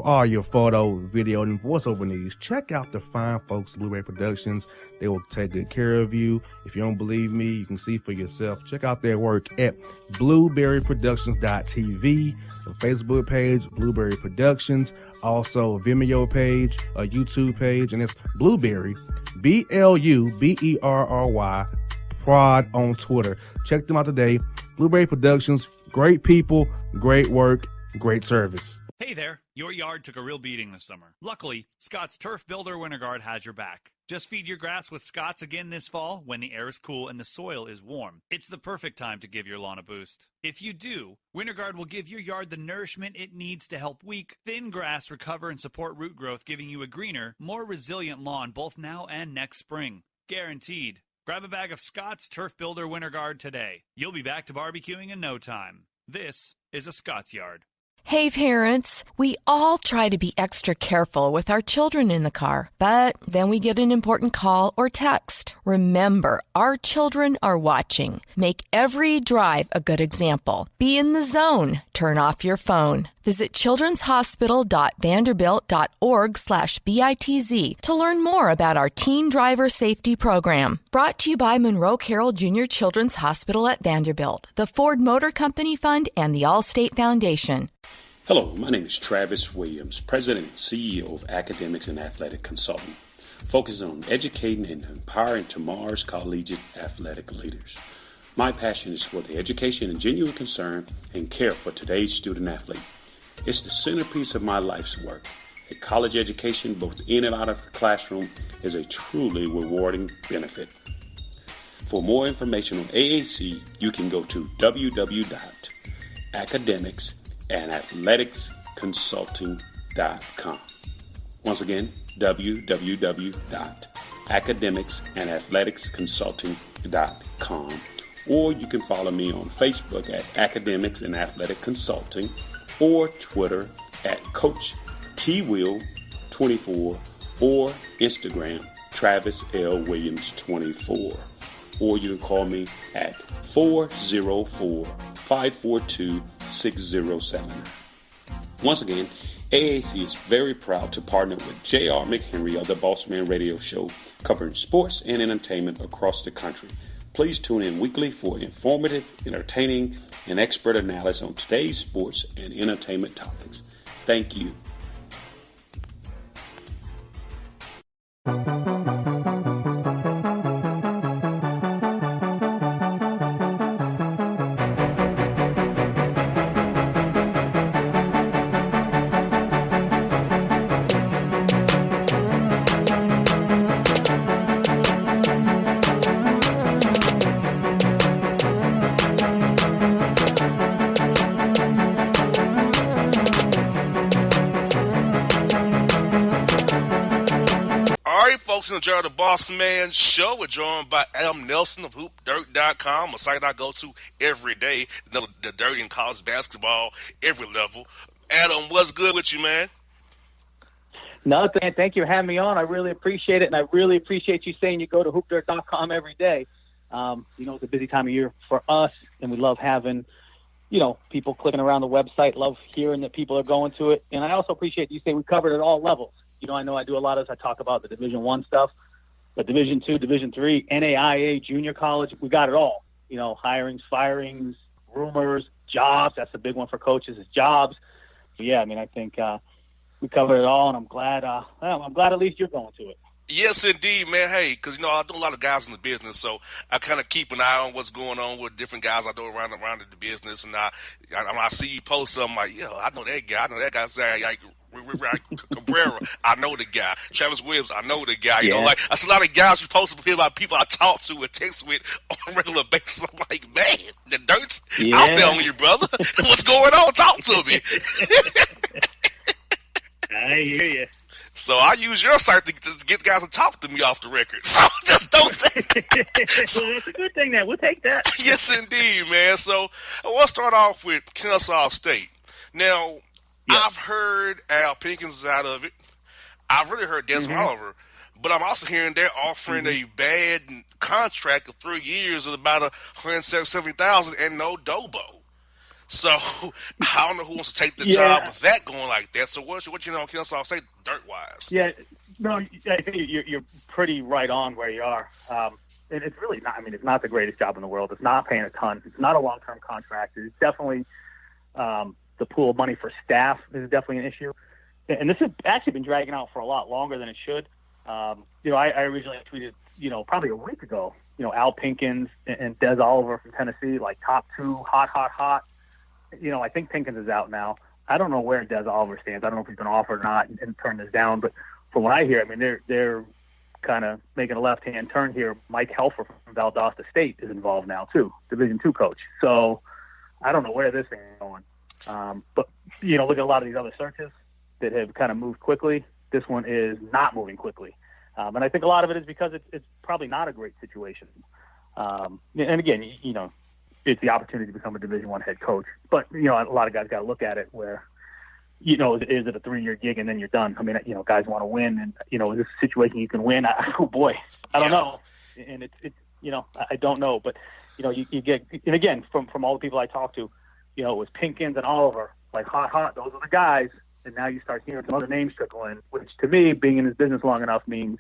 all your photo, video, and voiceover needs, check out the fine folks at Blueberry Productions. They will take good care of you. If you don't believe me, you can see for yourself. Check out their work at blueberryproductions.tv, the Facebook page, Blueberry Productions, also a Vimeo page, a YouTube page, and it's Blueberry, BLUBERRY, Prod on Twitter. Check them out today. Blueberry Productions, great people, great work, great service. Hey there, your yard took a real beating this summer. Luckily, Scott's Turf Builder Winter Guard has your back. Just feed your grass with Scott's again this fall when the air is cool and the soil is warm. It's the perfect time to give your lawn a boost. If you do, Winter Guard will give your yard the nourishment it needs to help weak, thin grass recover and support root growth, giving you a greener, more resilient lawn both now and next spring. Guaranteed. Grab a bag of Scott's Turf Builder Winter Guard today. You'll be back to barbecuing in no time. This is a Scott's Yard. Hey parents, we all try to be extra careful with our children in the car, but then we get an important call or text. Remember, our children are watching. Make every drive a good example. Be in the zone. Turn off your phone. Visit childrenshospital.vanderbilt.org/BITZ to learn more about our teen driver safety program. Brought to you by Monroe Carroll Jr. Children's Hospital at Vanderbilt, the Ford Motor Company Fund, and the Allstate Foundation. Hello, my name is Travis Williams, President and CEO of Academics and Athletic Consulting, focusing on educating and empowering tomorrow's collegiate athletic leaders. My passion is for the education and genuine concern and care for today's student athlete. It's the centerpiece of my life's work. A college education, both in and out of the classroom, is a truly rewarding benefit. For more information on AAC, you can go to www.academicsandathleticsconsulting.com. Once again, www.academicsandathleticsconsulting.com. Or you can follow me on Facebook at Academics and Athletic Consulting, or Twitter at Coach TWill24, or Instagram Travis L. Williams 24. Or you can call me at 404-542-6079. Once again, AAC is very proud to partner with J.R. McHenry of the Bossman Radio Show, covering sports and entertainment across the country. Please tune in weekly for informative, entertaining, and expert analysis on today's sports and entertainment topics. Thank you. Folks, enjoy the Bossman Show. We're joined by Adam Nelson of HoopDirt.com, a site I go to every day. The dirt in college basketball, every level. Adam, what's good with you, man? Nothing. Thank you for having me on. I really appreciate it, and I really appreciate you saying you go to HoopDirt.com every day. It's a busy time of year for us, and we love having, people clicking around the website, love hearing that people are going to it. And I also appreciate you saying we covered it at all levels. I know I do a lot of this. I talk about the Division I stuff, but Division II, Division III, NAIA, junior college, we got it all. Hirings, firings, rumors, jobs. That's the big one for coaches is jobs. So, yeah, I think we covered it all, and I'm glad at least you're going to it. Yes, indeed, man. Hey, because, I know a lot of guys in the business, so I kind of keep an eye on what's going on with different guys I know around the business, and I see you post something like, I know that guy. Cabrera, I know the guy. Travis Williams, I know the guy. That's a lot of guys you post about people I talk to and text with on a regular basis. I'm like, man, the dirt's out there on you, brother. What's going on? Talk to me. I hear you. So I use your site to get guys to talk to me off the record. So just don't think. Well, that's a good thing, then. We'll take that. Yes, indeed, man. So I want to start off with Kennesaw State. Now, I've heard Al Pinkins out of it. I've really heard Des Oliver. But I'm also hearing they're offering a bad contract of 3 years at about $170,000 and no Dobo. So I don't know who wants to take the job with that going like that. So what you know on Kennesaw State dirt wise? Yeah, no, I think you're pretty right on where you are. And it's really not. I mean, it's not the greatest job in the world. It's not paying a ton. It's not a long-term contract. It's definitely the pool of money for staff is definitely an issue. And this has actually been dragging out for a lot longer than it should. I originally tweeted, probably a week ago, Al Pinkins and Des Oliver from Tennessee, like top two, hot. I think Pinkins is out now. I don't know where Des Oliver stands. I don't know if he's been offered or not and turned this down. But from what I hear, I mean, they're kind of making a left-hand turn here. Mike Helfer from Valdosta State is involved now too, Division II coach. So I don't know where this thing is going. But look at a lot of these other searches that have kind of moved quickly. This one is not moving quickly. And I think a lot of it is because it's probably not a great situation. And again, it's the opportunity to become a Division I head coach. But, a lot of guys got to look at it where, is it a 3-year gig and then you're done? I mean, guys want to win. And, is this a situation you can win? I don't know. And it's I don't know. But, you get – and again, from all the people I talked to, it was Pinkins and Oliver, like hot. Those are the guys. And now you start hearing some other names trickle in, which to me, being in this business long enough means,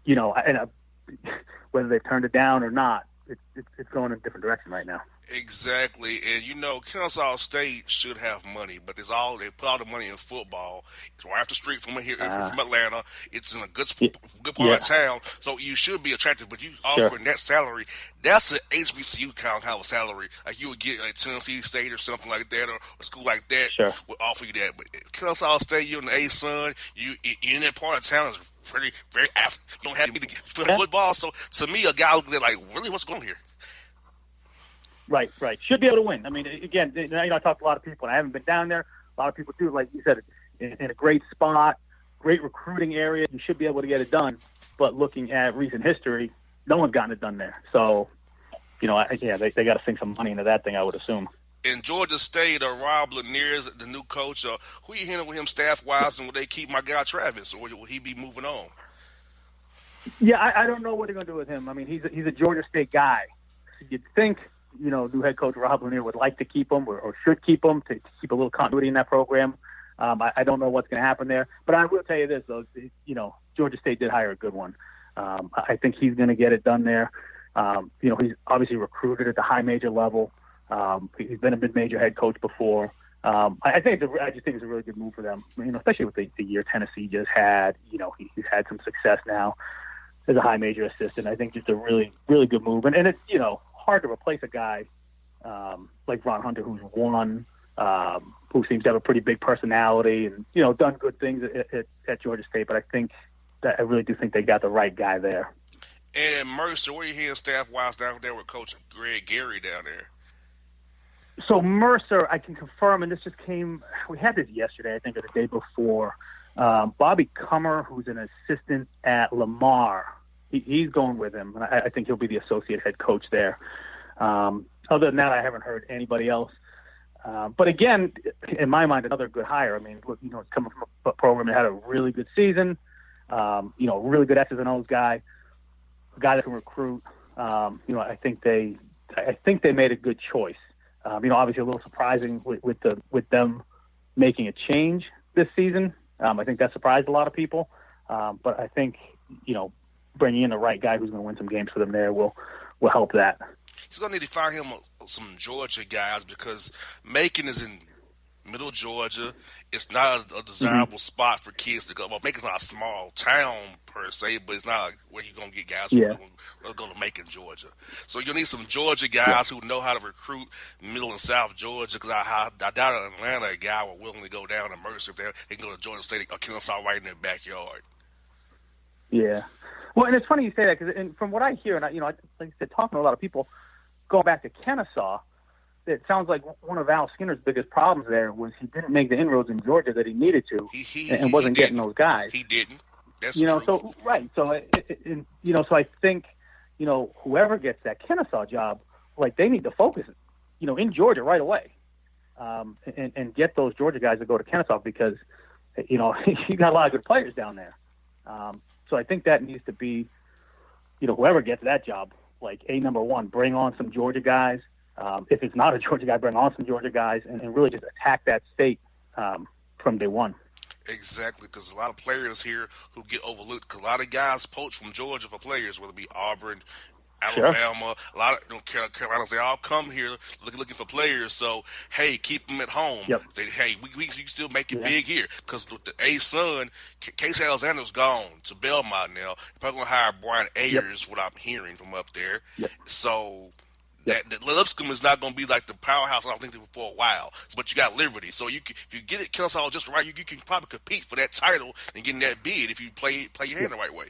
whether they've turned it down or not, it's going in a different direction right now. Exactly. And, Kennesaw State should have money, but they put all the money in football. It's right off the street from here, from Atlanta. It's in a good part of town, so you should be attractive, but you offer net salary. That's an HBCU kind of salary. Like you would get like Tennessee State or something like that, or a school like that would offer you that. But Kennesaw State, you're in the A-Sun, you're in that part of town is very you don't have to play football. So to me, a guy looking at like, really, what's going on here? Right. Should be able to win. I mean, again, I talked to a lot of people, and I haven't been down there. A lot of people do, like you said, in a great spot, great recruiting area. You should be able to get it done. But looking at recent history, no one's gotten it done there. So, they got to sink some money into that thing, I would assume. In Georgia State, Rob Lanier is the new coach. Who you handling with him staff-wise, and will they keep my guy Travis, or will he be moving on? Yeah, I don't know what they're going to do with him. I mean, he's a Georgia State guy. So you'd think new head coach Rob Lanier would like to keep him or should keep him to keep a little continuity in that program. I don't know what's going to happen there. But I will tell you this, though. Georgia State did hire a good one. I think he's going to get it done there. He's obviously recruited at the high major level. He's been a mid-major head coach before. I just think it's a really good move for them, especially with the year Tennessee just had. He's had some success now as a high major assistant. I think just a really, really good move. And it's, hard to replace a guy like Ron Hunter, who's won, who seems to have a pretty big personality and, done good things at Georgia State. But I really do think they got the right guy there. And Mercer, where are you hearing staff-wise down there with Coach Greg Gary down there? So Mercer, I can confirm, and this just we had this yesterday, I think, or the day before. Bobby Cummer, who's an assistant at Lamar, he's going with him, and I think he'll be the associate head coach there. Other than that, I haven't heard anybody else. But again, in my mind, another good hire. I mean, it's coming from a program that had a really good season, really good X's and O's guy, a guy that can recruit. I think they made a good choice. Obviously a little surprising with them making a change this season. I think that surprised a lot of people. But I think, bringing in the right guy who's going to win some games for them there will help that. He's going to need to find him some Georgia guys because Macon is in middle Georgia. It's not a desirable spot for kids to go. Well, Macon's not a small town per se, but it's not where you're going to get guys who are going to Macon, Georgia. So you'll need some Georgia guys who know how to recruit middle and south Georgia because I doubt in Atlanta a guy will willingly go down to Mercer if they can go to Georgia State or Kennesaw right in their backyard. Yeah. Well, and it's funny you say that because from what I hear, and like I said, talking to a lot of people, going back to Kennesaw, it sounds like one of Al Skinner's biggest problems there was he didn't make the inroads in Georgia that he needed to, and wasn't getting those guys. He didn't. That's true. So right. So so I think whoever gets that Kennesaw job, like they need to focus, in Georgia right away, and get those Georgia guys to go to Kennesaw because you got a lot of good players down there. So I think that needs to be, whoever gets that job, like number one, bring on some Georgia guys, if it's not a Georgia guy, bring on some Georgia guys and really just attack that state from day one. Exactly, because a lot of players here who get overlooked, because a lot of guys poach from Georgia for players, whether it be Auburn, Alabama, a lot of Carolinas, they all come here looking for players. So, hey, keep them at home. Yep. We can still make it big here. Because with the A-Sun, Casey Alexander's gone to Belmont now. They're probably going to hire Brian Ayers, what I'm hearing from up there. Yep. So, that Lipscomb is not going to be like the powerhouse I think for a while. But you got Liberty. So, if you get it Kennesaw just right, you can probably compete for that title and get in that bid if you play your hand the right way.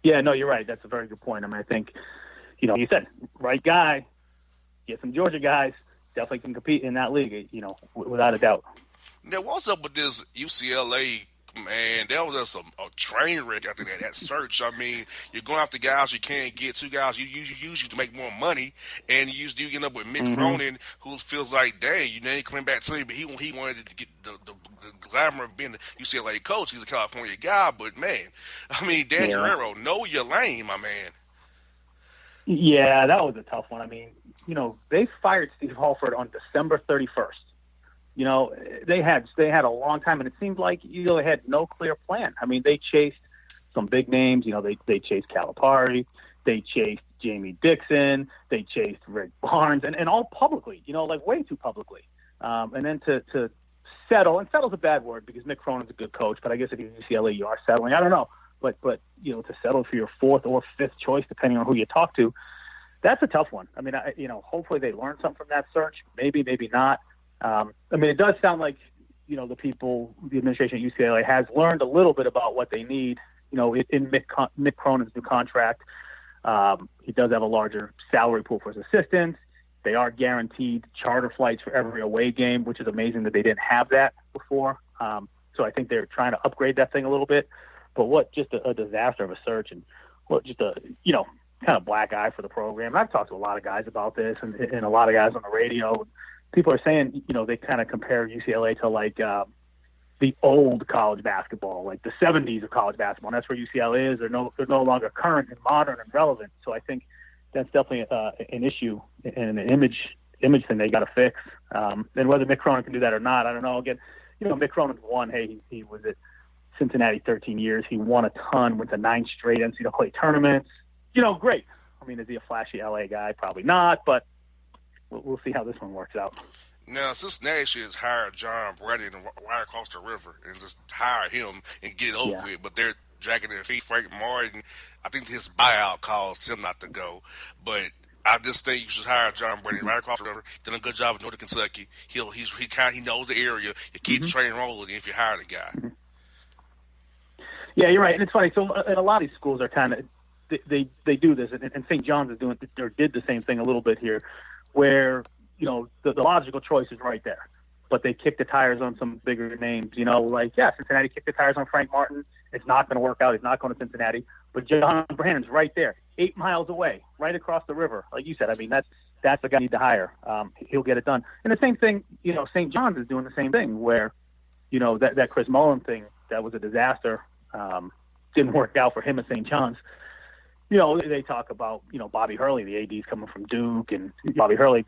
Yeah, no, you're right. That's a very good point. I mean, I think, you said, right guy, get some Georgia guys, definitely can compete in that league, without a doubt. Now, what's up with this UCLA, man? That was just a train wreck after that search. I mean, you're going after guys you can't get, two guys you usually to make more money, and you end up with Mick Cronin, who feels like, dang, you ain't coming back to him, but he wanted to get the glamour of being the UCLA coach. He's a California guy, but man, I mean, Dan Guerrero, know your lane, my man. Yeah, that was a tough one. I mean, they fired Steve Halford on December 31st. They had a long time, and it seemed like they had no clear plan. I mean, they chased some big names. They chased Calipari, they chased Jamie Dixon, they chased Rick Barnes, and all publicly. Way too publicly. And then to settle, and settle's a bad word because Mick Cronin's a good coach, but I guess if you're UCLA, you are settling. I don't know, but to settle for your fourth or fifth choice, depending on who you talk to, that's a tough one. I mean, hopefully they learned something from that search. Maybe not. I mean, it does sound like, the administration at UCLA has learned a little bit about what they need, in Mick Cronin's new contract. He does have a larger salary pool for his assistants. They are guaranteed charter flights for every away game, which is amazing that they didn't have that before. So I think they're trying to upgrade that thing a little bit. But what just a disaster of a search, and what just a, kind of black eye for the program. And I've talked to a lot of guys about this and a lot of guys on the radio. People are saying, they kind of compare UCLA to like the old college basketball, like the 70s of college basketball. And that's where UCLA is. They're no longer current and modern and relevant. So I think that's definitely an issue and an image thing they got to fix. And whether Mick Cronin can do that or not, I don't know. Again, Mick Cronin's won. Hey, he was at Cincinnati 13 years. He won a ton, went to 9 straight NCAA tournaments. Great. I mean, is he a flashy LA guy? Probably not, but we'll see how this one works out. Now, Cincinnati should hire John Brady right across the river and just hire him and get it over with, but they're dragging their feet. Frank Martin, I think his buyout caused him not to go, but I just think you should hire John Brady right across the river. Done a good job in Northern Kentucky. He knows the area. You keep the train rolling if you hire the guy. Yeah, you're right, and it's funny. So, and a lot of these schools are kind of they do this, and St. John's is doing or did the same thing a little bit here, where the logical choice is right there, but they kick the tires on some bigger names. Cincinnati kicked the tires on Frank Martin. It's not going to work out. He's not going to Cincinnati. But John Brannon's right there, 8 miles away, right across the river. Like you said, I mean, that's the guy you need to hire. He'll get it done. And the same thing, St. John's is doing the same thing where, that Chris Mullen thing, that was a disaster. Didn't work out for him at St. John's. They talk about, Bobby Hurley, the AD's coming from Duke, and Bobby Hurley,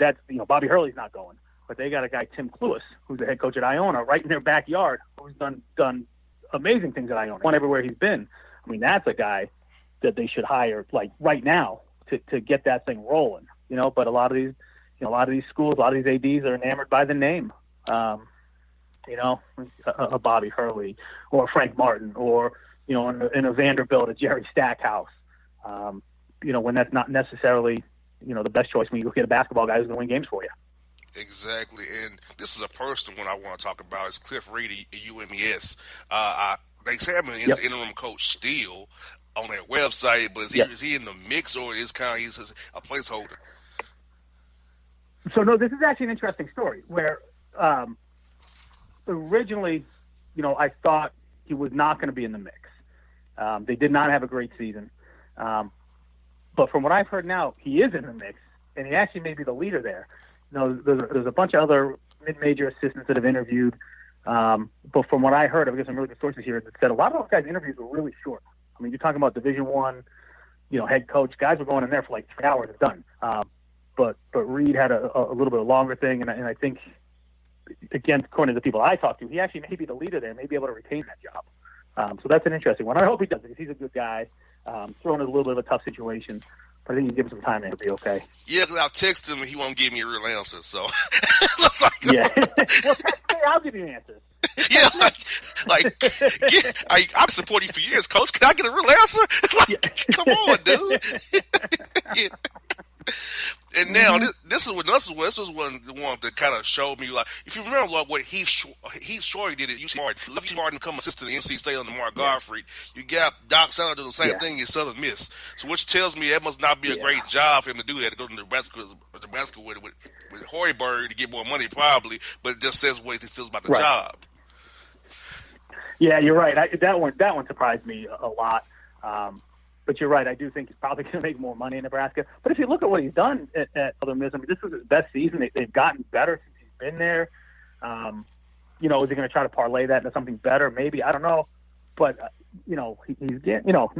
Bobby Hurley's not going. But they got a guy, Tim Cluis, who's the head coach at Iona, right in their backyard, who's done amazing things at Iona, won everywhere he's been. I mean, that's a guy that they should hire, like, right now to get that thing rolling, But a lot of these schools, a lot of these ADs are enamored by the name, a Bobby Hurley or a Frank Martin or, in a Vanderbilt, a Jerry Stackhouse. When that's not necessarily, the best choice when you go get a basketball guy who's going to win games for you. Exactly, and this is a personal one I want to talk about. Is Cliff Reed at UMES. They say I'm an interim coach still on their website, but is he in the mix, or is he's a placeholder? So no, this is actually an interesting story where originally, I thought he was not going to be in the mix. They did not have a great season. But from what I've heard now, he is in the mix, and he actually may be the leader there. There's a bunch of other mid-major assistants that have interviewed. But from what I heard, I've got some really good sources here that said a lot of those guys' interviews were really short. I mean, you're talking about Division I, head coach. Guys were going in there for like 3 hours and done. but Reed had a little bit of longer thing, and I think, again, according to the people I talked to, he actually may be the leader there, may be able to retain that job. So that's an interesting one. I hope he does, because he's a good guy, thrown in a little bit of a tough situation. But I think you give him some time and he'll be okay. Yeah, because I'll text him and he won't give me a real answer. So, yeah. Well, text me, I'll give you an answer. Yeah, I've supported you for years, Coach. Can I get a real answer? Come on, dude. Yeah. And now this is one that kind of showed me, like, if you remember what Heath Shorey did at UC Martin, left Martin become assistant at NC State under Mark Gottfried. You got Doc Sadler doing the same thing at Southern Miss, so which tells me that must not be a great job for him to do that, to go to Nebraska with Hoiberg to get more money probably, but it just says what he feels about the job. Yeah, you're right. That one surprised me a lot. But you're right. I do think he's probably going to make more money in Nebraska. But if you look at what he's done at Southern Miss, I mean, this was his best season. They've gotten better since he's been there. Is he going to try to parlay that into something better? Maybe. I don't know. But, he's getting, no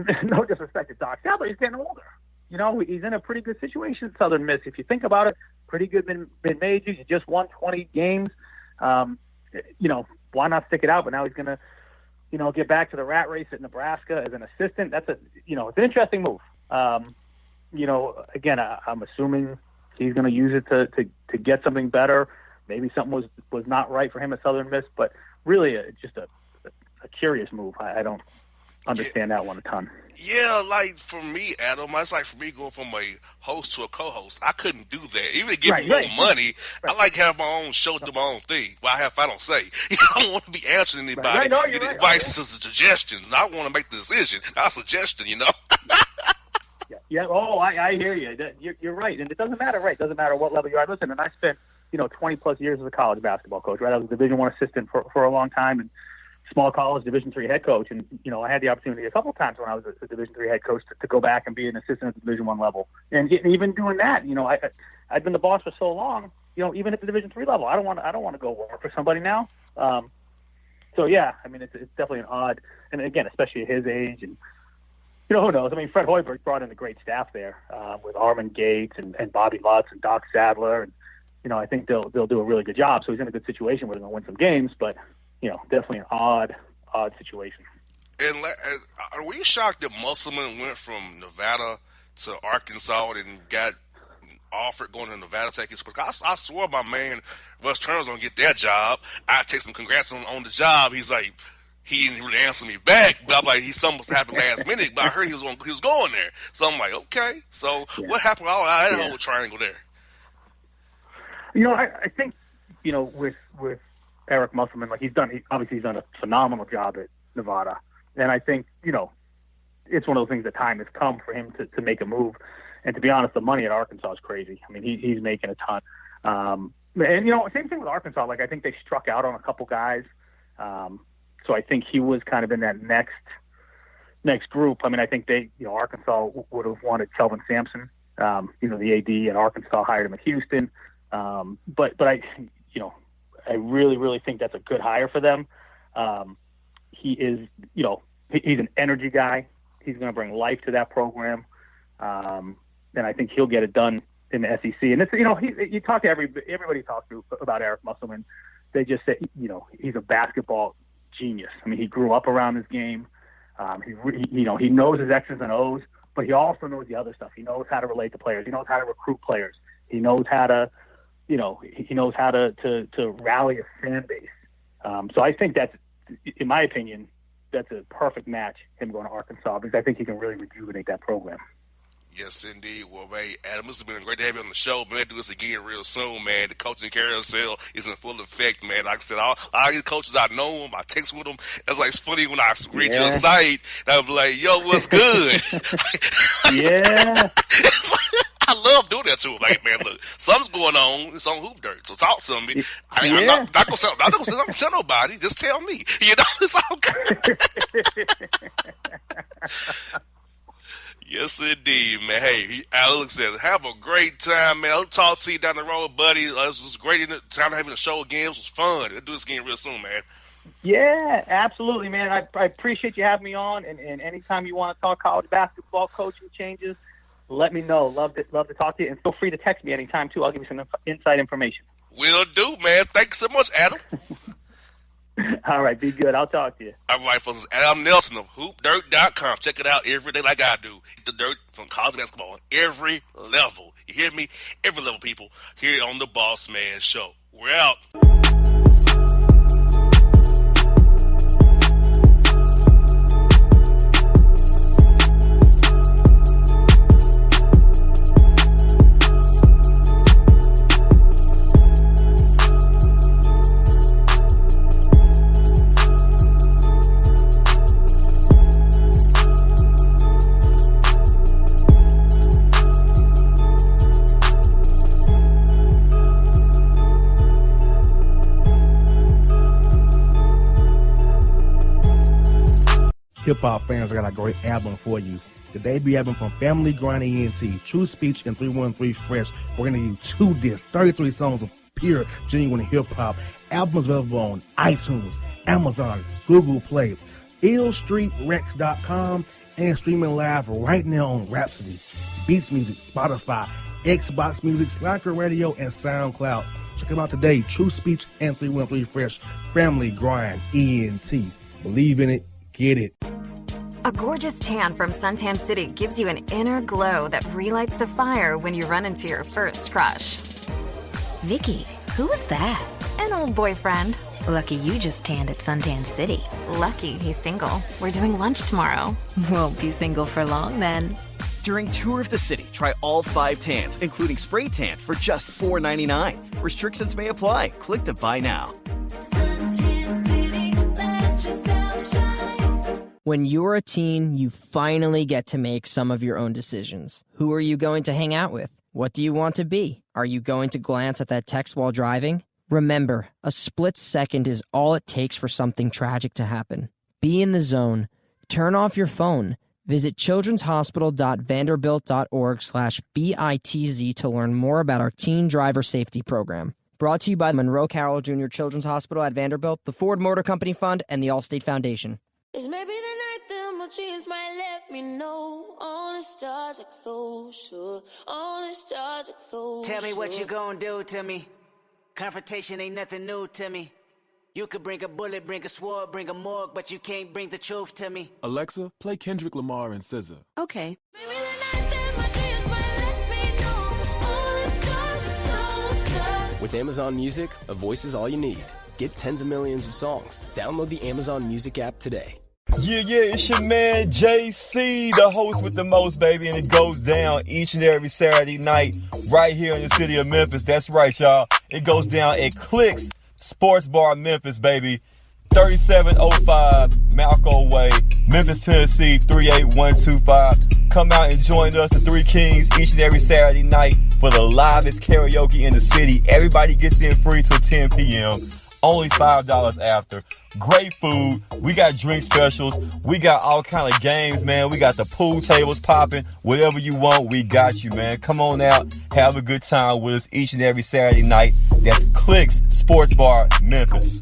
disrespect to Doc Sadler, he's getting older. He's in a pretty good situation at Southern Miss. If you think about it, pretty good mid-majors. You just won 20 games. Why not stick it out? But now he's going to, get back to the rat race at Nebraska as an assistant. That's it's an interesting move. Again, I'm assuming he's going to use it to get something better. Maybe something was not right for him at Southern Miss, but really just a curious move. I don't understand that one a ton. Yeah, like for me, Adam, it's like for me going from a host to a co-host. I couldn't do that. Even to give me more money, I like to have my own show, do my own thing. Well, if I don't say, I don't want to be answering anybody. Get advice as a suggestion. I want to make the decision. Not a suggestion, Yeah. Oh, I hear you. You're right, and it doesn't matter, right? It doesn't matter what level you are. Listen, and I spent 20 plus years as a college basketball coach. Right, I was a Division I assistant for a long time, and small college Division III head coach, and I had the opportunity a couple of times when I was a Division III head coach to go back and be an assistant at the Division I level. And even doing that, I'd been the boss for so long. Even at the Division III level, I don't want to go work for somebody now. So yeah, I mean it's definitely an odd, and again, especially at his age, and who knows? I mean, Fred Hoiberg brought in a great staff there with Armin Gates and Bobby Lutz and Doc Sadler, and I think they'll do a really good job. So he's in a good situation where they're going to win some games, but. Definitely an odd situation. And were you shocked that Musselman went from Nevada to Arkansas and got offered going to Nevada to take his place? I swore my man Russ Turner was going to get that job. I text him congrats on the job. He's like, he didn't really answer me back, but I'm like, something must have happened last minute. But I heard he was going there. So I'm like, okay. So what happened? I had a whole triangle there. I think with Eric Musselman, he's done a phenomenal job at Nevada. And I think, it's one of those things that time has come for him to make a move. And to be honest, the money at Arkansas is crazy. I mean, he's making a ton. And, same thing with Arkansas. I think they struck out on a couple guys. So I think he was kind of in that next group. I mean, I think Arkansas would have wanted Kelvin Sampson. The AD at Arkansas hired him at Houston. But I really, really think that's a good hire for them. He is, he's an energy guy. He's going to bring life to that program. And I think he'll get it done in the SEC. And it's, you talk to everybody you talk to about Eric Musselman. They just say, he's a basketball genius. I mean, he grew up around this game. He knows his X's and O's, but he also knows the other stuff. He knows how to relate to players. He knows how to recruit players. He knows how to, he knows how to rally a fan base. So I think that's, in my opinion, that's a perfect match, him going to Arkansas, because I think he can really rejuvenate that program. Yes, indeed. Well, man, Adam, this has been great to have you on the show. Man, do this again real soon, man. The coaching carousel is in full effect, man. Like I said, all these coaches, I know them. I text with them. That's it's funny when I read your site, and I'm like, yo, what's good? Yeah. I love doing that to him. Like, man, look, something's going on. It's on Hoop Dirt, so talk to me. I'm not going to tell nobody. Just tell me. It's all good. Yes, indeed, man. Hey, Alex says, have a great time, man. I'll talk to you down the road, buddy. This was great time having the show again. This was fun. We'll do this again real soon, man. Yeah, absolutely, man. I appreciate you having me on, and anytime you want to talk college basketball coaching changes, let me know. Love to talk to you, and feel free to text me anytime too. I'll give you some inside information. Will do, man. Thanks so much, Adam. All right, be good. I'll talk to you. All right, folks. Adam Nelson of HoopDirt.com. Check it out every day like I do. Hit the dirt from college basketball on every level. You hear me? Every level, people. Here on the Bossman Show. We're out. Hip-hop fans, I got a great album for you. The debut album from Family Grind ENT, True Speech and 313 Fresh. We're going to give you 2 discs, 33 songs of pure, genuine hip-hop. Albums available on iTunes, Amazon, Google Play, illstreetrex.com, and streaming live right now on Rhapsody, Beats Music, Spotify, Xbox Music, Slacker Radio, and SoundCloud. Check them out today. True Speech and 313 Fresh. Family Grind ENT. Believe in it. Get it. A gorgeous tan from Suntan City gives you an inner glow that relights the fire when you run into your first crush. Vicky, who was that? An old boyfriend. Lucky you just tanned at Suntan City. Lucky he's single. We're doing lunch tomorrow. Won't be single for long then. During Tour of the City, try all 5 tans, including spray tan, for just $4.99. Restrictions may apply. Click to buy now. Suntan City, let yourself shine. When you're a teen, you finally get to make some of your own decisions. Who are you going to hang out with? What do you want to be? Are you going to glance at that text while driving? Remember, a split second is all it takes for something tragic to happen. Be in the zone. Turn off your phone. Visit childrenshospital.vanderbilt.org/BITZ to learn more about our teen driver safety program. Brought to you by Monroe Carroll Jr. Children's Hospital at Vanderbilt, the Ford Motor Company Fund, and the Allstate Foundation. It's maybe the night that my dreams might let me know. All the stars are closer. All the stars are closer. Tell me what you gonna do to me. Confrontation ain't nothing new to me. You could bring a bullet, bring a sword, bring a morgue, but you can't bring the truth to me. Alexa, play Kendrick Lamar and SZA. Okay. Maybe the night that my dreams might let me know. All the stars are closer. With Amazon Music, a voice is all you need. Get tens of millions of songs. Download the Amazon Music app today. Yeah, it's your man JC, the host with the most, baby, and it goes down each and every Saturday night right here in the city of Memphis. That's right, y'all. It goes down at Clicks Sports Bar Memphis, baby. 3705 Malco Way, Memphis, Tennessee, 38125. Come out and join us, the Three Kings, each and every Saturday night for the livest karaoke in the city. Everybody gets in free till 10 p.m. Only $5 after. Great food. We got drink specials. We got all kind of games, man. We got the pool tables popping. Whatever you want, we got you, man. Come on out. Have a good time with us each and every Saturday night. That's Clicks Sports Bar, Memphis.